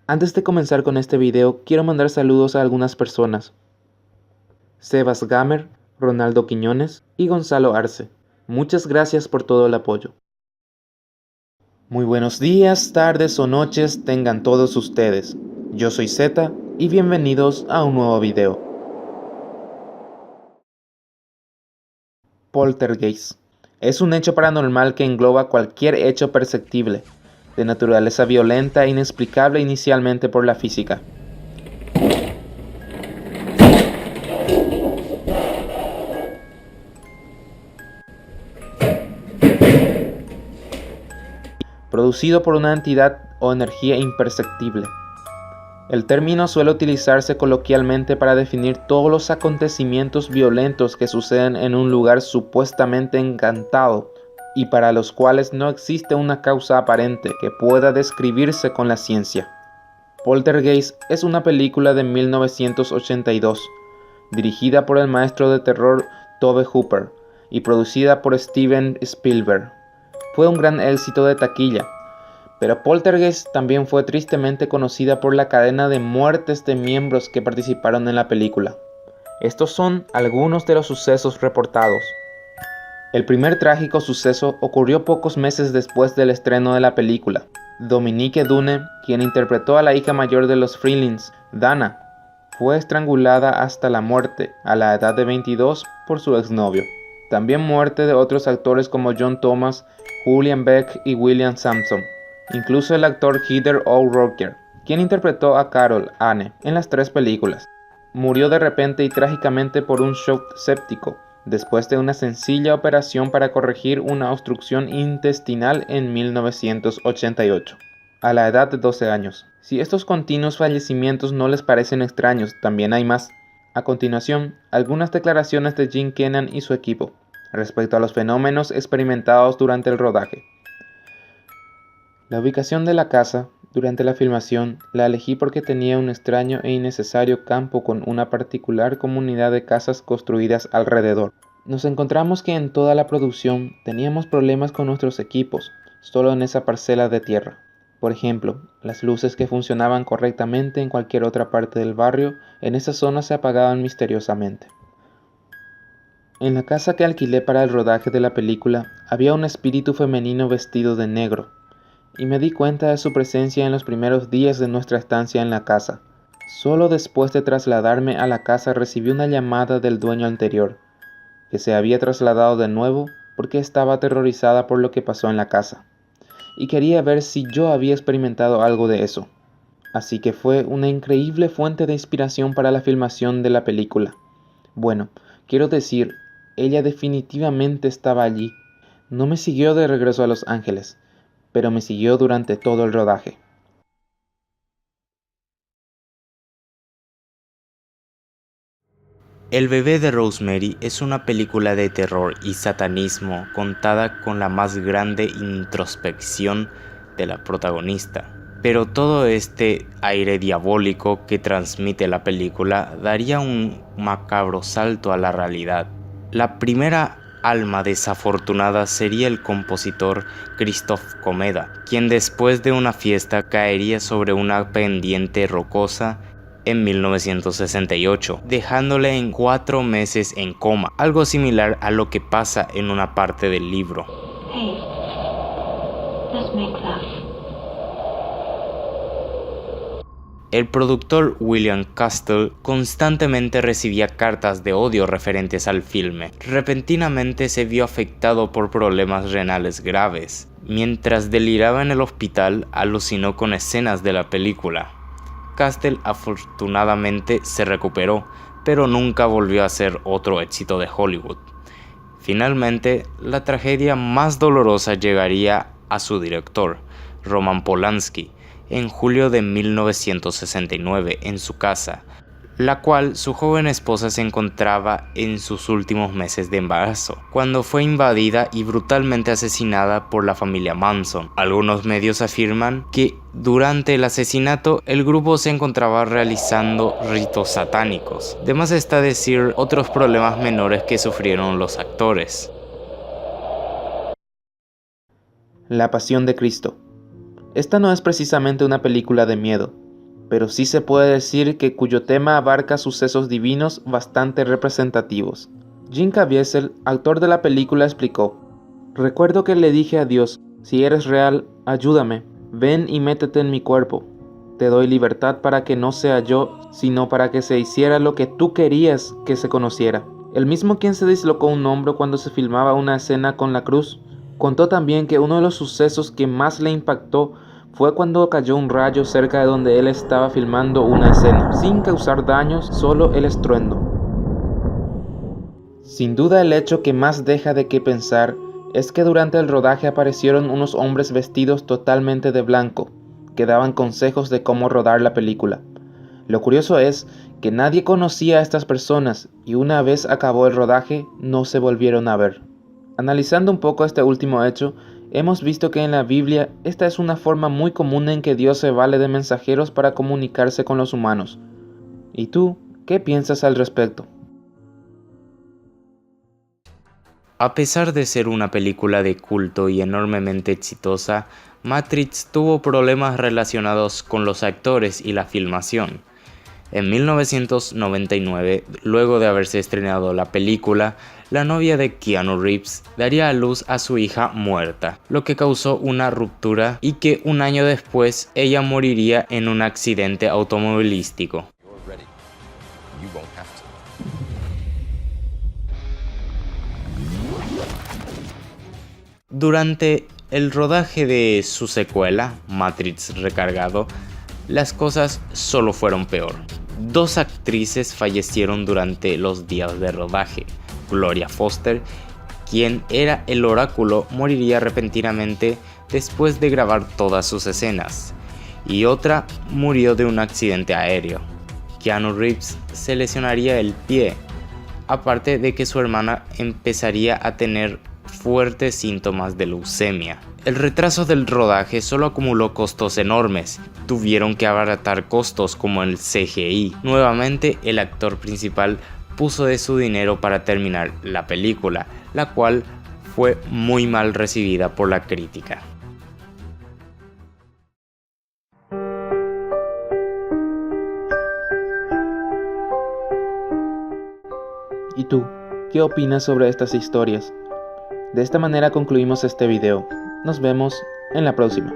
Antes de comenzar con este video, quiero mandar saludos a algunas personas. Sebas Gamer, Ronaldo Quiñones y Gonzalo Arce. Muchas gracias por todo el apoyo. Muy buenos días, tardes o noches tengan todos ustedes. Yo soy Zeta y bienvenidos a un nuevo video. Poltergeist es un hecho paranormal que engloba cualquier hecho perceptible, de naturaleza violenta e inexplicable inicialmente por la física. Producido por una entidad o energía imperceptible. El término suele utilizarse coloquialmente para definir todos los acontecimientos violentos que suceden en un lugar supuestamente encantado y para los cuales no existe una causa aparente que pueda describirse con la ciencia. Poltergeist es una película de 1982, dirigida por el maestro de terror Tobe Hooper y producida por Steven Spielberg. Fue un gran éxito de taquilla, pero Poltergeist también fue tristemente conocida por la cadena de muertes de miembros que participaron en la película. Estos son algunos de los sucesos reportados. El primer trágico suceso ocurrió pocos meses después del estreno de la película. Dominique Dunne, quien interpretó a la hija mayor de los Freelings, Dana, fue estrangulada hasta la muerte a la edad de 22 por su exnovio. También muerte de otros actores como John Thomas, Julian Beck y William Sampson. Incluso el actor Heather O'Rourke, quien interpretó a Carol Anne en las 3 películas, murió de repente y trágicamente por un shock séptico, después de una sencilla operación para corregir una obstrucción intestinal en 1988, a la edad de 12 años. Si estos continuos fallecimientos no les parecen extraños, también hay más. A continuación, algunas declaraciones de Jim Kennan y su equipo, respecto a los fenómenos experimentados durante el rodaje. La ubicación de la casa, durante la filmación, la elegí porque tenía un extraño e innecesario campo con una particular comunidad de casas construidas alrededor. Nos encontramos que en toda la producción teníamos problemas con nuestros equipos, solo en esa parcela de tierra. Por ejemplo, las luces que funcionaban correctamente en cualquier otra parte del barrio, en esa zona se apagaban misteriosamente. En la casa que alquilé para el rodaje de la película, había un espíritu femenino vestido de negro, y me di cuenta de su presencia en los primeros días de nuestra estancia en la casa. Solo después de trasladarme a la casa recibí una llamada del dueño anterior, que se había trasladado de nuevo porque estaba aterrorizada por lo que pasó en la casa, y quería ver si yo había experimentado algo de eso. Así que fue una increíble fuente de inspiración para la filmación de la película. Bueno, quiero decir, ella definitivamente estaba allí. No me siguió de regreso a Los Ángeles, pero me siguió durante todo el rodaje. El bebé de Rosemary es una película de terror y satanismo contada con la más grande introspección de la protagonista. Pero todo este aire diabólico que transmite la película daría un macabro salto a la realidad. La primera alma desafortunada sería el compositor Christoph Komeda, quien después de una fiesta caería sobre una pendiente rocosa en 1968, dejándole en 4 meses en coma, algo similar a lo que pasa en una parte del libro. Hey, let's make love. El productor William Castle constantemente recibía cartas de odio referentes al filme. Repentinamente se vio afectado por problemas renales graves. Mientras deliraba en el hospital, alucinó con escenas de la película. Castle afortunadamente se recuperó, pero nunca volvió a ser otro éxito de Hollywood. Finalmente, la tragedia más dolorosa llegaría a su director, Roman Polanski, en julio de 1969 en su casa, la cual su joven esposa se encontraba en sus últimos meses de embarazo, cuando fue invadida y brutalmente asesinada por la familia Manson. Algunos medios afirman que durante el asesinato el grupo se encontraba realizando ritos satánicos. De más está decir otros problemas menores que sufrieron los actores. La Pasión de Cristo. Esta no es precisamente una película de miedo, pero sí se puede decir que cuyo tema abarca sucesos divinos bastante representativos. Jim Caviezel, actor de la película, explicó: "Recuerdo que le dije a Dios, si eres real, ayúdame, ven y métete en mi cuerpo. Te doy libertad para que no sea yo, sino para que se hiciera lo que tú querías que se conociera". El mismo quien se dislocó un hombro cuando se filmaba una escena con la cruz, contó también que uno de los sucesos que más le impactó fue cuando cayó un rayo cerca de donde él estaba filmando una escena, sin causar daños, solo el estruendo. Sin duda el hecho que más deja de qué pensar es que durante el rodaje aparecieron unos hombres vestidos totalmente de blanco, que daban consejos de cómo rodar la película. Lo curioso es que nadie conocía a estas personas y una vez acabó el rodaje no se volvieron a ver. Analizando un poco este último hecho, hemos visto que en la Biblia esta es una forma muy común en que Dios se vale de mensajeros para comunicarse con los humanos. ¿Y tú, qué piensas al respecto? A pesar de ser una película de culto y enormemente exitosa, Matrix tuvo problemas relacionados con los actores y la filmación. En 1999, luego de haberse estrenado la película, la novia de Keanu Reeves daría a luz a su hija muerta, lo que causó una ruptura y que un año después ella moriría en un accidente automovilístico. Durante el rodaje de su secuela, Matrix Recargado, las cosas solo fueron peor. 2 actrices fallecieron durante los días de rodaje. Gloria Foster, quien era el oráculo, moriría repentinamente después de grabar todas sus escenas, y otra murió de un accidente aéreo. Keanu Reeves se lesionaría el pie, aparte de que su hermana empezaría a tener fuertes síntomas de leucemia. El retraso del rodaje solo acumuló costos enormes. Tuvieron que abaratar costos como el CGI. Nuevamente, el actor principal puso de su dinero para terminar la película, la cual fue muy mal recibida por la crítica. ¿Y tú, qué opinas sobre estas historias? De esta manera concluimos este video. Nos vemos en la próxima.